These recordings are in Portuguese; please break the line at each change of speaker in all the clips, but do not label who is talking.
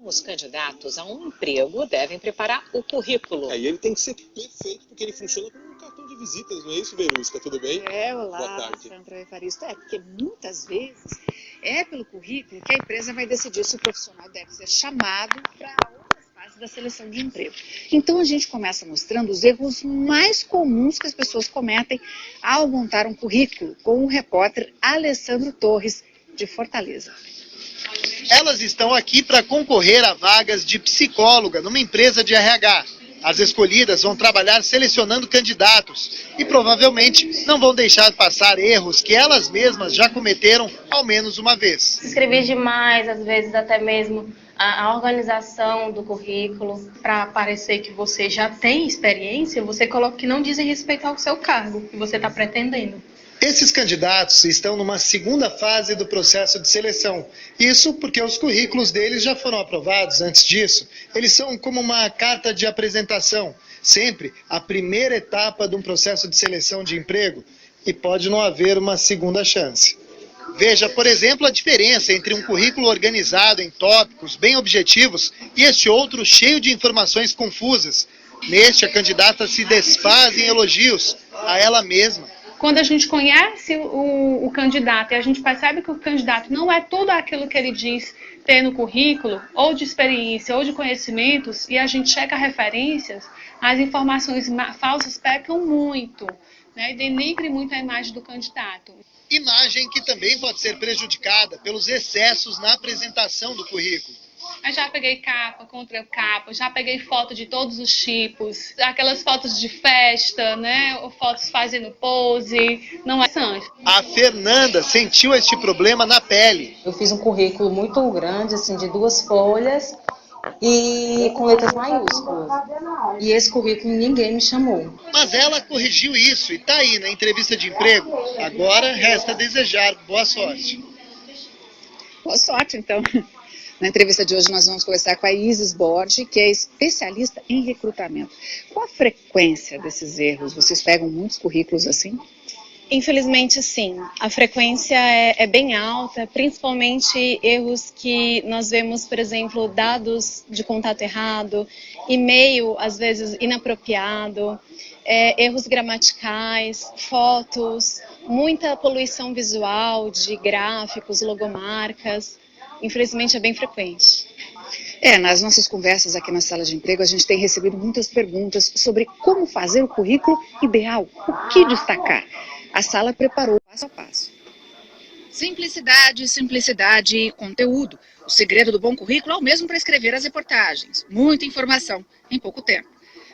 Os candidatos a um emprego devem preparar o currículo.
E ele tem que ser perfeito, porque ele funciona como um cartão de visitas, não é isso, Verusca? Tudo bem?
Olá,
boa tarde.
Sandra Evaristo. Porque muitas vezes é pelo currículo que a empresa vai decidir se o profissional deve ser chamado para outras fases da seleção de emprego. Então a gente começa mostrando os erros mais comuns que as pessoas cometem ao montar um currículo com o repórter Alessandro Torres, de Fortaleza.
Elas estão aqui para concorrer a vagas de psicóloga numa empresa de RH. As escolhidas vão trabalhar selecionando candidatos e provavelmente não vão deixar passar erros que elas mesmas já cometeram ao menos uma vez.
Escrever demais, às vezes até mesmo a organização do currículo, para parecer que você já tem experiência, você coloca que não dizem respeito ao seu cargo que você está pretendendo.
Esses candidatos estão numa segunda fase do processo de seleção. Isso porque os currículos deles já foram aprovados antes disso. Eles são como uma carta de apresentação, sempre a primeira etapa de um processo de seleção de emprego, e pode não haver uma segunda chance. Veja, por exemplo, a diferença entre um currículo organizado em tópicos bem objetivos e este outro cheio de informações confusas. Neste, a candidata se desfaz em elogios a ela mesma.
Quando a gente conhece o candidato e a gente percebe que o candidato não é tudo aquilo que ele diz ter no currículo, ou de experiência, ou de conhecimentos, e a gente checa referências, as informações falsas pecam muito, né, e denigre muito a imagem do candidato.
Imagem que também pode ser prejudicada pelos excessos na apresentação do currículo.
Eu já peguei capa, contra capa, já peguei foto de todos os tipos, aquelas fotos de festa, né, ou fotos fazendo pose, não é sangue.
A Fernanda sentiu este problema na pele.
Eu fiz um currículo muito grande, assim, de 2 folhas e com letras maiúsculas. E esse currículo ninguém me chamou.
Mas ela corrigiu isso e está aí na entrevista de emprego. Agora resta desejar boa sorte.
Boa sorte, então. Na entrevista de hoje nós vamos conversar com a Isis Borges, que é especialista em recrutamento. Qual a frequência desses erros? Vocês pegam muitos currículos assim?
Infelizmente, sim. A frequência é bem alta, principalmente erros que nós vemos, por exemplo, dados de contato errado, e-mail, às vezes, inapropriado, erros gramaticais, fotos, muita poluição visual de gráficos, logomarcas. Infelizmente, é bem frequente.
Nas nossas conversas aqui na sala de emprego, a gente tem recebido muitas perguntas sobre como fazer o currículo ideal, o que destacar. A sala preparou passo a passo.
Simplicidade, simplicidade e conteúdo. O segredo do bom currículo é o mesmo para escrever as reportagens. Muita informação em pouco tempo.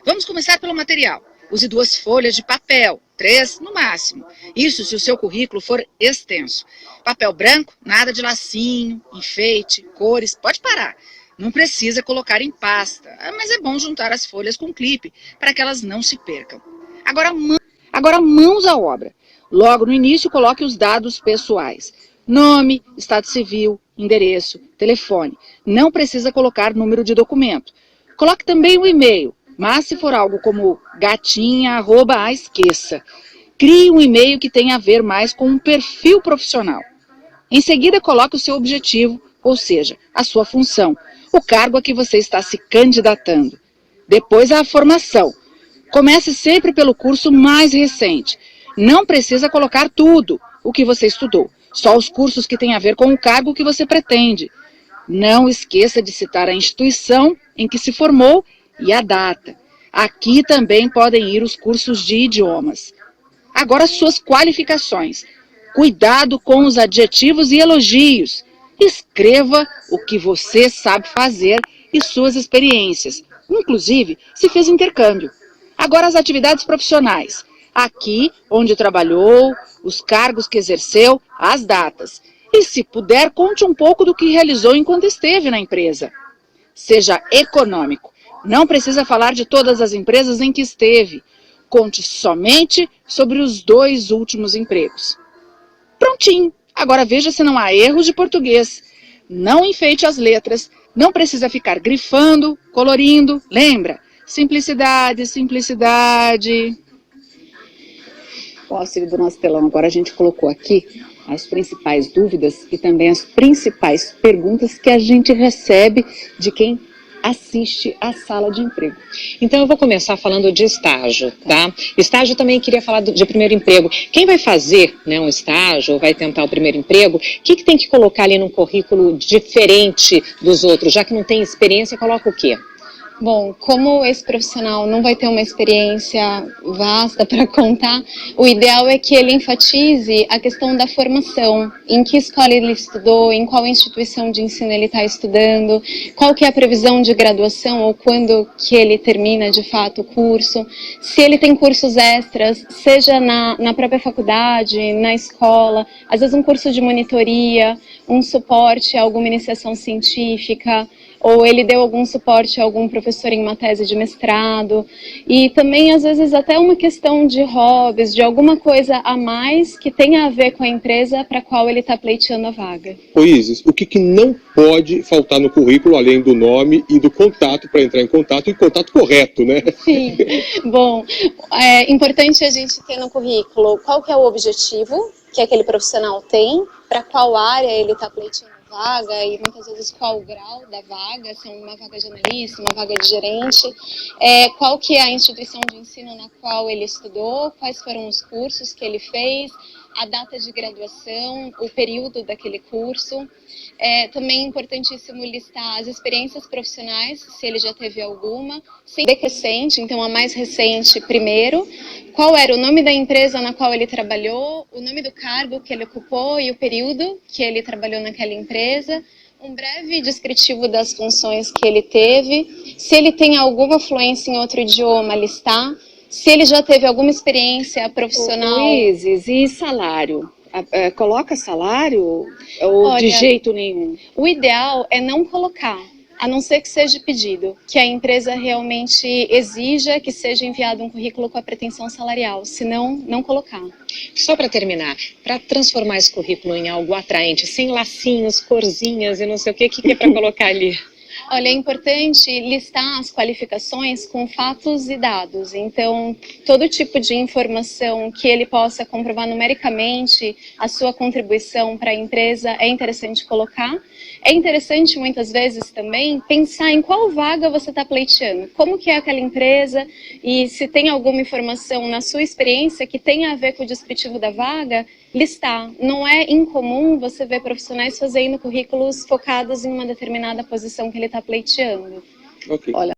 Vamos começar pelo material. Use 2 folhas de papel, 3 no máximo. Isso se o seu currículo for extenso. Papel branco, nada de lacinho, enfeite, cores, pode parar. Não precisa colocar em pasta, mas é bom juntar as folhas com clipe, para que elas não se percam. Agora mãos à obra. Logo no início, coloque os dados pessoais. Nome, estado civil, endereço, telefone. Não precisa colocar número de documento. Coloque também o e-mail. Mas se for algo como gatinha, esqueça. Crie um e-mail que tenha a ver mais com um perfil profissional. Em seguida, coloque o seu objetivo, ou seja, a sua função, o cargo a que você está se candidatando. Depois, a formação. Comece sempre pelo curso mais recente. Não precisa colocar tudo o que você estudou, só os cursos que têm a ver com o cargo que você pretende. Não esqueça de citar a instituição em que se formou e a data. Aqui também podem ir os cursos de idiomas. Agora, suas qualificações. Cuidado com os adjetivos e elogios. Escreva o que você sabe fazer e suas experiências, inclusive se fez intercâmbio. Agora, as atividades profissionais. Aqui, onde trabalhou, os cargos que exerceu, as datas. E, se puder, conte um pouco do que realizou enquanto esteve na empresa. Seja econômico. Não precisa falar de todas as empresas em que esteve. Conte somente sobre os 2 últimos empregos. Prontinho! Agora veja se não há erros de português. Não enfeite as letras. Não precisa ficar grifando, colorindo. Lembra? Simplicidade, simplicidade.
Com o auxílio do nosso telão, agora a gente colocou aqui as principais dúvidas e também as principais perguntas que a gente recebe de quem assiste à sala de emprego.
Então eu vou começar falando de estágio, tá? Estágio também queria falar de primeiro emprego. Quem vai fazer, né, um estágio ou vai tentar o primeiro emprego, o que tem que colocar ali num currículo diferente dos outros? Já que não tem experiência, coloca o quê?
Bom, como esse profissional não vai ter uma experiência vasta para contar, o ideal é que ele enfatize a questão da formação, em que escola ele estudou, em qual instituição de ensino ele está estudando, qual que é a previsão de graduação ou quando que ele termina de fato o curso, se ele tem cursos extras, seja na própria faculdade, na escola, às vezes um curso de monitoria, um suporte a alguma iniciação científica, ou ele deu algum suporte a algum professor em uma tese de mestrado, e também às vezes até uma questão de hobbies, de alguma coisa a mais que tenha a ver com a empresa para a qual ele está pleiteando a vaga.
Ô Isis, o que não pode faltar no currículo, além do nome e do contato, para entrar em contato, e contato correto, né?
Sim, bom, é importante a gente ter no currículo qual que é o objetivo que aquele profissional tem, para qual área ele está pleiteando vaga e muitas vezes qual o grau da vaga, se é uma vaga de analista, uma vaga de gerente, qual que é a instituição de ensino na qual ele estudou, quais foram os cursos que ele fez, a data de graduação, o período daquele curso. Também é importantíssimo listar as experiências profissionais, se ele já teve alguma, decrescente, então a mais recente primeiro, qual era o nome da empresa na qual ele trabalhou, o nome do cargo que ele ocupou e o período que ele trabalhou naquela empresa, um breve descritivo das funções que ele teve, se ele tem alguma fluência em outro idioma, listar, se ele já teve alguma experiência profissional.
Isis, e salário? Coloca salário ou
Olha,
de jeito nenhum?
O ideal é não colocar, a não ser que seja pedido, que a empresa realmente exija que seja enviado um currículo com a pretensão salarial, senão não colocar.
Só para terminar, para transformar esse currículo em algo atraente, sem lacinhos, corzinhas e não sei o que é para colocar ali?
Olha, é importante listar as qualificações com fatos e dados. Então, todo tipo de informação que ele possa comprovar numericamente a sua contribuição para a empresa é interessante colocar. É interessante, muitas vezes, também pensar em qual vaga você está pleiteando, como que é aquela empresa e se tem alguma informação na sua experiência que tenha a ver com o descritivo da vaga, listar. Não é incomum você ver profissionais fazendo currículos focados em uma determinada posição que ele está pleiteando.
Ok.
Olha,